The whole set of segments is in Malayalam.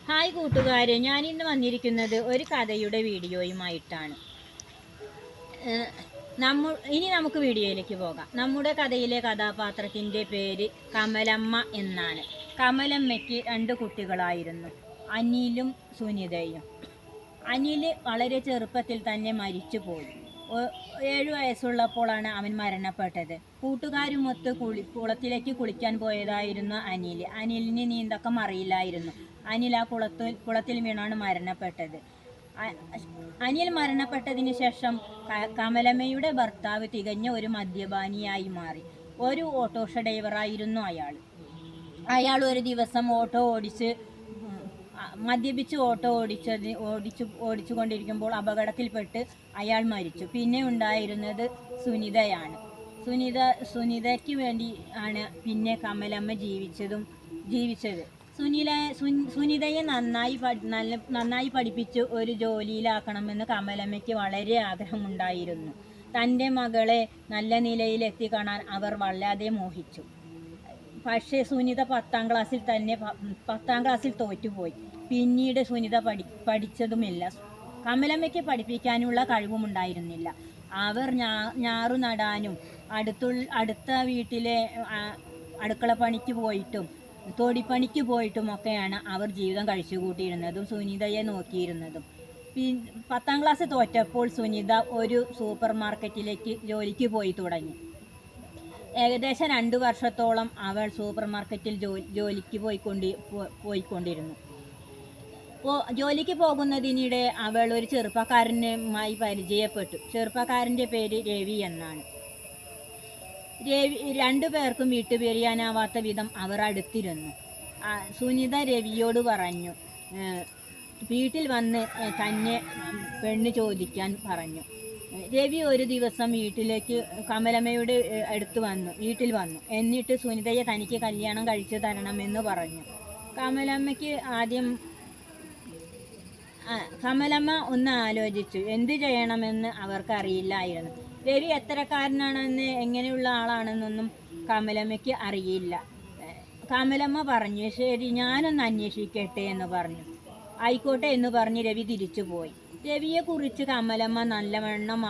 ഹായ് കൂട്ടുകാരെ, ഞാനിന്ന് വന്നിരിക്കുന്നത് ഒരു കഥയുടെ വീഡിയോയുമായിട്ടാണ്. ഇനി നമുക്ക് വീഡിയോയിലേക്ക് പോകാം. നമ്മുടെ കഥയിലെ കഥാപാത്രത്തിൻ്റെ പേര് കമലമ്മ എന്നാണ്. കമലമ്മയ്ക്ക് 2 കുട്ടികളായിരുന്നു, അനിലും സുനിതയും. അനിൽ വളരെ ചെറുപ്പത്തിൽ തന്നെ മരിച്ചുപോയി. 7 വയസ്സുള്ളപ്പോഴാണ് അവൻ മരണപ്പെട്ടത്. കൂട്ടുകാരുമൊത്ത് കുളത്തിലേക്ക് കുളിക്കാൻ പോയതായിരുന്നു അനിൽ. അനിലിന് നീന്തക്കം അറിയില്ലായിരുന്നു. അനിൽ ആ കുളത്തിൽ വീണാണ് മരണപ്പെട്ടത്. അനിൽ മരണപ്പെട്ടതിന് ശേഷം കമലമ്മയുടെ ഭർത്താവ് തികഞ്ഞ ഒരു മദ്യപാനിയായി മാറി. ഒരു ഓട്ടോറിക്ഷ ഡ്രൈവറായിരുന്നു അയാൾ ഒരു ദിവസം മദ്യപിച്ച് ഓട്ടോ ഓടിച്ചുകൊണ്ടിരിക്കുമ്പോൾ അപകടത്തിൽപ്പെട്ട് അയാൾ മരിച്ചു. പിന്നെ ഉണ്ടായിരുന്നത് സുനിതയാണ്. സുനിതയ്ക്ക് വേണ്ടി ആണ് പിന്നെ കമലമ്മ ജീവിച്ചത്. സുനിതയെ നന്നായി പഠിപ്പിച്ച് ഒരു ജോലിയിലാക്കണമെന്ന് കമലമ്മയ്ക്ക് വളരെ ആഗ്രഹമുണ്ടായിരുന്നു. തൻ്റെ മകളെ നല്ല നിലയിലെത്തി കാണാൻ അവർ വല്ലാതെ മോഹിച്ചു. പക്ഷേ സുനിത 10ാം ക്ലാസ്സിൽ തോറ്റുപോയി. പിന്നീട് സുനിത പഠിച്ചതുമില്ല. കമലമ്മയ്ക്ക് പഠിപ്പിക്കാനുള്ള കഴിവുമുണ്ടായിരുന്നില്ല. അവർ ഞാറു നടാനും അടുത്ത വീട്ടിലെ അടുക്കളപ്പണിക്ക് പോയിട്ടും തൊടിപ്പണിക്ക് പോയിട്ടുമൊക്കെയാണ് അവർ ജീവിതം കഴിച്ചുകൂട്ടിയിരുന്നതും സുനിതയെ നോക്കിയിരുന്നതും. 10ാം ക്ലാസ് തോറ്റപ്പോൾ സുനിത ഒരു സൂപ്പർ മാർക്കറ്റിലേക്ക് ജോലിക്ക് പോയി തുടങ്ങി. ഏകദേശം 2 വർഷത്തോളം അവൾ സൂപ്പർ മാർക്കറ്റിൽ ജോലിക്ക് പോയിക്കൊണ്ടിരുന്നു. ജോലിക്ക് പോകുന്നതിനിടെ അവൾ ഒരു ചെറുപ്പക്കാരനുമായി പരിചയപ്പെട്ടു. ചെറുപ്പക്കാരൻ്റെ പേര് രവി എന്നാണ്. 2 പേർക്കും വിട്ടുപിരിയാനാവാത്ത വിധം അവർ അടുത്തിരുന്നു. സുനിത രവിയോട് പറഞ്ഞു, വീട്ടിൽ വന്ന് തന്നെ പെണ്ണ് ചോദിക്കാൻ പറഞ്ഞു. രവി ഒരു ദിവസം കമലമ്മയുടെ വീട്ടിൽ വന്നു. എന്നിട്ട് സുനിതയെ തനിക്ക് കല്യാണം കഴിച്ചു തരണമെന്ന് പറഞ്ഞു. കമലമ്മ ഒന്ന് ആലോചിച്ചു. എന്തു ചെയ്യണമെന്ന് അവർക്കറിയില്ലായിരുന്നു. രവി എത്രക്കാരനാണെന്ന്, എങ്ങനെയുള്ള ആളാണെന്നൊന്നും കമലമ്മയ്ക്ക് അറിയില്ല. കമലമ്മ പറഞ്ഞു, ശരി, ഞാനൊന്ന് അന്വേഷിക്കട്ടെ എന്ന് പറഞ്ഞു. ആയിക്കോട്ടെ എന്ന് പറഞ്ഞ് രവി തിരിച്ചുപോയി. രവിയെക്കുറിച്ച് കമലമ്മ നല്ലവണ്ണം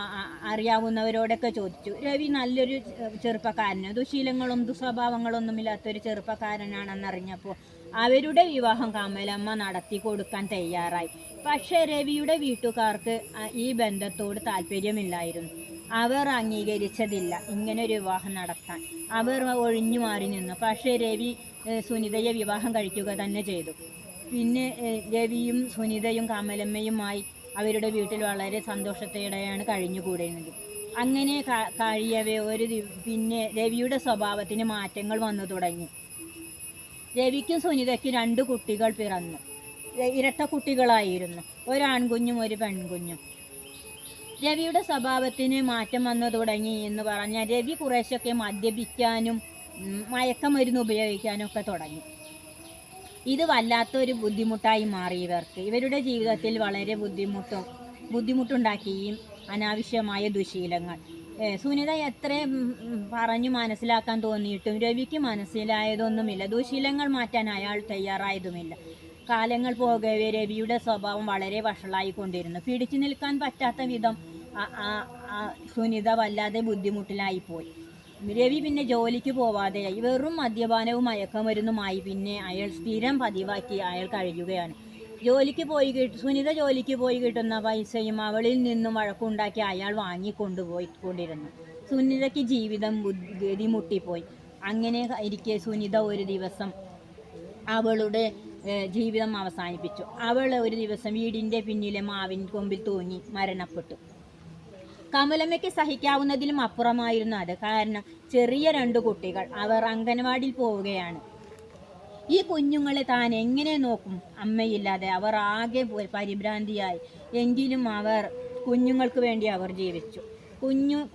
അറിയാവുന്നവരോടൊക്കെ ചോദിച്ചു. രവി നല്ലൊരു ചെറുപ്പക്കാരന്, ദുശീലങ്ങളും ദുസ്വഭാവങ്ങളൊന്നുമില്ലാത്തൊരു ചെറുപ്പക്കാരനാണെന്നറിഞ്ഞപ്പോൾ അവരുടെ വിവാഹം കമലമ്മ നടത്തി കൊടുക്കാൻ തയ്യാറായി. പക്ഷേ രവിയുടെ വീട്ടുകാർക്ക് ഈ ബന്ധത്തോട് താല്പര്യമില്ലായിരുന്നു. അവർ അംഗീകരിച്ചതില്ല ഇങ്ങനൊരു വിവാഹം നടത്താൻ. അവർ ഒഴിഞ്ഞു മാറി നിന്നു. പക്ഷേ രവി സുനിതയെ വിവാഹം കഴിക്കുക തന്നെ ചെയ്തു. പിന്നെ രവിയും സുനിതയും കമലമ്മയുമായി അവരുടെ വീട്ടിൽ വളരെ സന്തോഷത്തോടെയാണ് കഴിഞ്ഞുകൂടുന്നത്. അങ്ങനെ കഴിയവേ പിന്നെ രവിയുടെ സ്വഭാവത്തിന് മാറ്റങ്ങൾ വന്നു തുടങ്ങി. രവിക്കും സുനിതയ്ക്കും 2 കുട്ടികൾ പിറന്നു. ഇരട്ട കുട്ടികളായിരുന്നു, ഒരു ആൺകുഞ്ഞും ഒരു പെൺകുഞ്ഞും. രവിയുടെ സ്വഭാവത്തിന് മാറ്റം വന്നു തുടങ്ങി എന്ന് പറഞ്ഞാൽ രവി കുറേശ്ശൊക്കെ മദ്യപിക്കാനും മയക്കമരുന്ന് ഉപയോഗിക്കാനും ഒക്കെ തുടങ്ങി. ഇത് വല്ലാത്തൊരു ബുദ്ധിമുട്ടായി മാറി ഇവരുടെ ജീവിതത്തിൽ വളരെ ബുദ്ധിമുട്ടുണ്ടാക്കിയും അനാവശ്യമായ ദുശീലങ്ങൾ. സുനിത എത്ര പറഞ്ഞു മനസ്സിലാക്കാൻ തോന്നിയിട്ടും രവിക്ക് മനസ്സിലായതൊന്നുമില്ല. ദുശീലങ്ങൾ മാറ്റാൻ അയാൾ തയ്യാറായതുമില്ല. കാലങ്ങൾ പോകവേ രവിയുടെ സ്വഭാവം വളരെ വഷളായിക്കൊണ്ടിരുന്നു. പിടിച്ചു നിൽക്കാൻ പറ്റാത്ത വിധം സുനിത വല്ലാതെ ബുദ്ധിമുട്ടിലായിപ്പോയി. രവി പിന്നെ ജോലിക്ക് പോവാതെയായി. വെറും മദ്യപാനവും മയക്കമരുന്നുമായി പിന്നെ അയാൾ സ്ഥിരം പതിവാക്കി അയാൾ കഴിയുകയാണ്. സുനിത ജോലിക്ക് പോയി കിട്ടുന്ന പൈസയും അവളിൽ നിന്നും വഴക്കുണ്ടാക്കി അയാൾ വാങ്ങിക്കൊണ്ടുപോയിക്കൊണ്ടിരുന്നു. സുനിതയ്ക്ക് ജീവിതം ഗതിമുട്ടിപ്പോയി. അങ്ങനെ ഇരിക്കെ സുനിത ഒരു ദിവസം അവളുടെ ജീവിതം അവസാനിപ്പിച്ചു. അവൾ ഒരു ദിവസം വീടിൻ്റെ പിന്നിലെ മാവിൻ കൊമ്പിൽ തൂങ്ങി മരണപ്പെട്ടു. കമലമ്മയ്ക്ക് സഹിക്കാവുന്നതിലും അപ്പുറമായിരുന്നു അത്. കാരണം ചെറിയ 2 കുട്ടികൾ, അവർ അംഗനവാടിയിൽ പോവുകയാണ്. ഈ കുഞ്ഞുങ്ങളെ താൻ എങ്ങനെ നോക്കും? അമ്മയില്ലാതെ അവർ ആകെ പരിഭ്രാന്തിയായി. എങ്കിലും കുഞ്ഞുങ്ങൾക്ക് വേണ്ടി അവർ ജീവിച്ചു.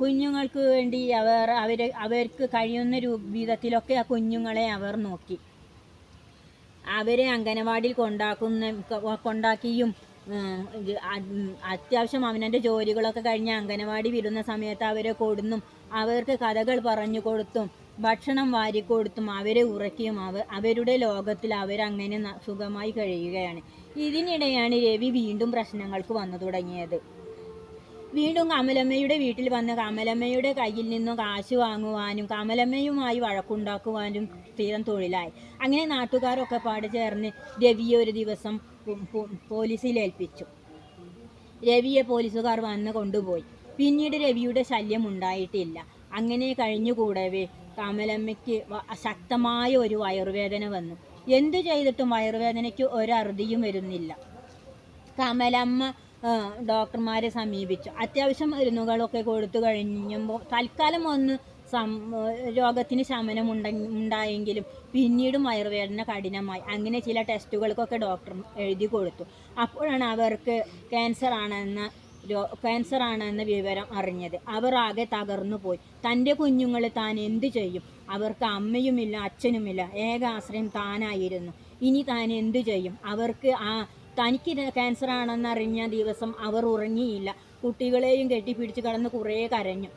കുഞ്ഞുങ്ങൾക്ക് വേണ്ടി അവർക്ക് കഴിയുന്ന വിധത്തിലൊക്കെ ആ കുഞ്ഞുങ്ങളെ അവർ നോക്കി. അവരെ അംഗനവാടിയിൽ കൊണ്ടാക്കിയും അത്യാവശ്യം അവനൻ്റെ ജോലികളൊക്കെ കഴിഞ്ഞ് അംഗനവാടി വിടുന്ന സമയത്ത് അവരെ കൊടുന്നും അവർക്ക് കഥകൾ പറഞ്ഞു കൊടുത്തും ഭക്ഷണം വാരിക്കൊടുത്തും അവരെ ഉറക്കിയും അവരുടെ ലോകത്തിൽ അവരങ്ങനെ സുഖമായി കഴിയുകയാണ്. ഇതിനിടെയാണ് രവി വീണ്ടും പ്രശ്നങ്ങൾക്ക് വന്നു തുടങ്ങിയത്. വീണ്ടും കമലമ്മയുടെ വീട്ടിൽ വന്ന് കമലമ്മയുടെ കയ്യിൽ നിന്നും കാശ് വാങ്ങുവാനും കമലമ്മയുമായി വഴക്കുണ്ടാക്കുവാനും സ്ഥിരം തൊഴിലായി. അങ്ങനെ നാട്ടുകാരൊക്കെ പാട് ചേർന്ന് രവിയെ ഒരു ദിവസം പോലീസിൽ ഏൽപ്പിച്ചു. രവിയെ പോലീസുകാർ വന്ന് കൊണ്ടുപോയി. പിന്നീട് രവിയുടെ ശല്യം ഉണ്ടായിട്ടില്ല. അങ്ങനെ കഴിഞ്ഞുകൂടവേ കമലമ്മയ്ക്ക് ശക്തമായ ഒരു വയറുവേദന വന്നു. എന്തു ചെയ്തിട്ടും വയറുവേദനയ്ക്ക് ഒരറുതിയും വരുന്നില്ല. കമലമ്മ ഡോക്ടർമാരെ സമീപിച്ചു. അത്യാവശ്യം മരുന്നുകളൊക്കെ കൊടുത്തു കഴിഞ്ഞപ്പോൾ തൽക്കാലം ഒന്ന് രോഗത്തിന് ശമനം ഉണ്ടായെങ്കിലും പിന്നീടും വയറുവേദന കഠിനമായി. അങ്ങനെ ചില ടെസ്റ്റുകൾക്കൊക്കെ ഡോക്ടർ എഴുതി കൊടുത്തു. അപ്പോഴാണ് അവർക്ക് ക്യാൻസർ ആണെന്ന വിവരം അറിഞ്ഞത്. അവർ ആകെ തകർന്നു പോയി. തൻ്റെ കുഞ്ഞുങ്ങൾ താൻ എന്തു ചെയ്യും? അവർക്ക് അമ്മയുമില്ല, അച്ഛനുമില്ല. ഏക ആശ്രയം താനായിരുന്നു. ഇനി താൻ എന്തു ചെയ്യും? തനിക്ക് ക്യാൻസർ ആണെന്നറിഞ്ഞ ദിവസം അവർ ഉറങ്ങിയില്ല. കുട്ടികളെയും കെട്ടിപ്പിടിച്ച് കിടന്ന് കുറേ കരഞ്ഞു.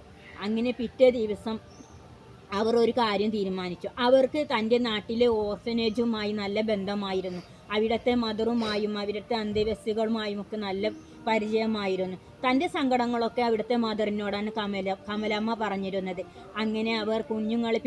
അങ്ങനെ പിറ്റേ ദിവസം അവർ ഒരു കാര്യം തീരുമാനിച്ചു. അവർക്ക് തൻ്റെ നാട്ടിലെ ഓർഫനേജുമായി നല്ല ബന്ധമായിരുന്നു. അവിടുത്തെ മദറുമായും അവിടുത്തെ അന്തേവാസികളുമായും ഒക്കെ നല്ല പരിചയമായിരുന്നു. തൻ്റെ സങ്കടങ്ങളൊക്കെ അവിടുത്തെ മദറിനോടാണ് കമലമ്മ പറഞ്ഞിരുന്നത്. അങ്ങനെ അവർ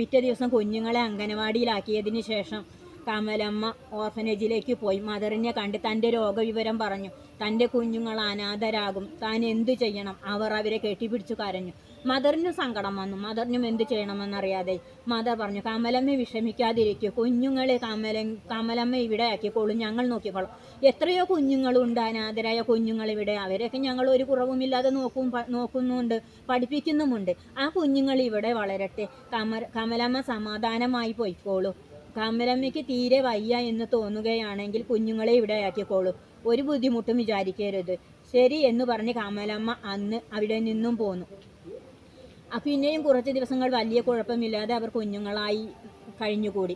പിറ്റേ ദിവസം കുഞ്ഞുങ്ങളെ അംഗനവാടിയിലാക്കിയതിന് ശേഷം കമലമ്മ ഓർഫനേജിലേക്ക് പോയി. മദറിനെ കണ്ട് തൻ്റെ രോഗവിവരം പറഞ്ഞു. തൻ്റെ കുഞ്ഞുങ്ങൾ അനാഥരാകും, താൻ എന്തു ചെയ്യണം? അവരെ കെട്ടിപ്പിടിച്ചു കരഞ്ഞു. മദറിന് സങ്കടം വന്നു. മദറിനും എന്തു ചെയ്യണമെന്നറിയാതെ മദർ പറഞ്ഞു, കമലമ്മ വിഷമിക്കാതിരിക്കൂ, കുഞ്ഞുങ്ങളെ കമലമ്മ ഇവിടെ ആക്കിക്കോളും, ഞങ്ങൾ നോക്കിക്കോളും. എത്രയോ കുഞ്ഞുങ്ങളുണ്ട്, അനാഥരായ കുഞ്ഞുങ്ങൾ ഇവിടെ. അവരെയൊക്കെ ഞങ്ങൾ ഒരു കുറവുമില്ലാതെ നോക്കുന്നുണ്ട്, പഠിപ്പിക്കുന്നുമുണ്ട്. ആ കുഞ്ഞുങ്ങൾ ഇവിടെ വളരട്ടെ. കമലമ്മ സമാധാനമായി പോയിക്കോളൂ. കമലമ്മയ്ക്ക് തീരെ വയ്യ എന്ന് തോന്നുകയാണെങ്കിൽ കുഞ്ഞുങ്ങളെ ഇവിടെ ആക്കിക്കോളൂ, ഒരു ബുദ്ധിമുട്ടും വിചാരിക്കരുത്. ശരി എന്ന് പറഞ്ഞ് കമലമ്മ അന്ന് അവിടെ നിന്നും പോന്നു. പിന്നെയും കുറച്ച് ദിവസങ്ങൾ വലിയ കുഴപ്പമില്ലാതെ അവർ കുഞ്ഞുങ്ങളായി കഴിഞ്ഞുകൂടി.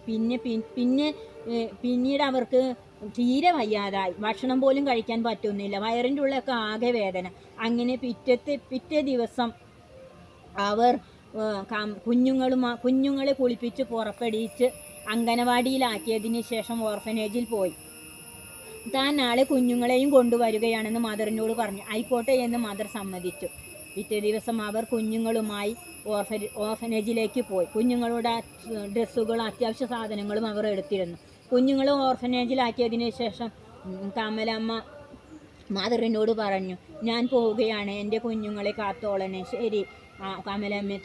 പിന്നീട് അവർക്ക് തീരെ വയ്യാതായി. ഭക്ഷണം പോലും കഴിക്കാൻ പറ്റുന്നില്ല. വയറിൻ്റെ ഉള്ളിലൊക്കെ ആകെ വേദന. അങ്ങനെ പിറ്റേ ദിവസം അവർ കുഞ്ഞുങ്ങളെ കുളിപ്പിച്ച് പുറപ്പെടിച്ച് അംഗനവാടിയിലാക്കിയതിന് ശേഷം ഓർഫനേജിൽ പോയി. താൻ നാളെ കുഞ്ഞുങ്ങളെയും കൊണ്ടുവരികയാണെന്ന് മദറിനോട് പറഞ്ഞു. ആയിക്കോട്ടെ എന്ന് മദർ സമ്മതിച്ചു. പിറ്റേ ദിവസം അവർ കുഞ്ഞുങ്ങളുമായി ഓർഫനേജിലേക്ക് പോയി. കുഞ്ഞുങ്ങളുടെ ഡ്രസ്സുകളും അത്യാവശ്യ സാധനങ്ങളും അവർ എടുത്തിരുന്നു. കുഞ്ഞുങ്ങളെ ഓർഫനേജിലാക്കിയതിന് ശേഷം കമലമ്മ മദറിനോട് പറഞ്ഞു, ഞാൻ പോവുകയാണ്, എൻ്റെ കുഞ്ഞുങ്ങളെ കാത്തോളണേ. ശരി കമലമ്മ,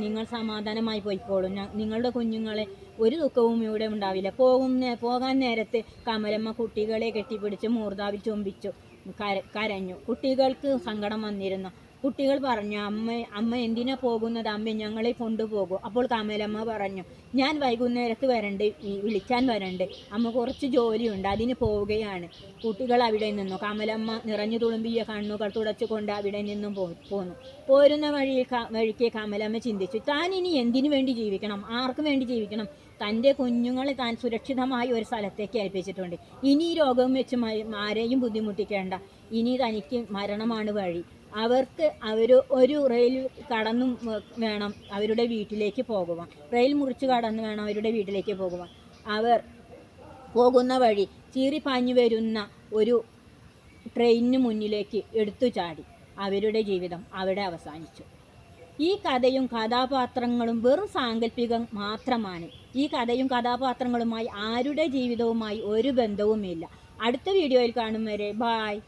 നിങ്ങൾ സമാധാനമായി പോയിക്കോളും. നിങ്ങളുടെ കുഞ്ഞുങ്ങളെ ഒരു ദുഃഖവും ഇവിടെ ഉണ്ടാവില്ല. പോകാൻ നേരത്ത് കമലമ്മ കുട്ടികളെ കെട്ടിപ്പിടിച്ച് മൂർധാവിൽ ചുംബിച്ചു കരഞ്ഞു. കുട്ടികൾക്ക് സങ്കടം വന്നിരുന്നു. കുട്ടികൾ പറഞ്ഞു, അമ്മ എന്തിനാ പോകുന്നത്? അമ്മ ഞങ്ങളെ കൊണ്ടുപോകും. അപ്പോൾ കമലമ്മ പറഞ്ഞു, ഞാൻ വൈകുന്നേരത്ത് വിളിക്കാൻ വരണ്ട്. അമ്മ കുറച്ച് ജോലിയുണ്ട്, അതിന് പോവുകയാണ്. കുട്ടികൾ അവിടെ നിന്നു. കമലമ്മ നിറഞ്ഞു തുളുമ്പിയ കണ്ണുകൾ തുടച്ചുകൊണ്ട് അവിടെ നിന്നും പോന്നു. പോരുന്ന വഴിക്ക് കമലമ്മ ചിന്തിച്ചു, താൻ ഇനി എന്തിനു വേണ്ടി ജീവിക്കണം? ആർക്കു വേണ്ടി ജീവിക്കണം? തൻ്റെ കുഞ്ഞുങ്ങളെ താൻ സുരക്ഷിതമായി ഒരു സ്ഥലത്തേക്ക് ഏൽപ്പിച്ചിട്ടുണ്ട്. ഇനി ഈ രോഗം വെച്ച് ആരെയും ബുദ്ധിമുട്ടിക്കേണ്ട. ഇനി തനിക്ക് മരണമാണ് വഴി. ഒരു റെയിൽ കടന്നും വേണം അവരുടെ വീട്ടിലേക്ക് പോകുവാൻ. റെയിൽ മുറിച്ച് കടന്നു വേണം അവരുടെ വീട്ടിലേക്ക് പോകുവാൻ. അവർ പോകുന്ന വഴി ചീറിപ്പാഞ്ഞു വരുന്ന ഒരു ട്രെയിനിന് മുന്നിലേക്ക് എടുത്തു ചാടി. അവരുടെ ജീവിതം അവിടെ അവസാനിച്ചു. ഈ കഥയും കഥാപാത്രങ്ങളും വെറും സാങ്കല്പികം മാത്രമാണ്. ഈ കഥയും കഥാപാത്രങ്ങളുമായി ആരുടെ ജീവിതവുമായി ഒരു ബന്ധവുമില്ല. അടുത്ത വീഡിയോയിൽ കാണും വരെ ബായ്.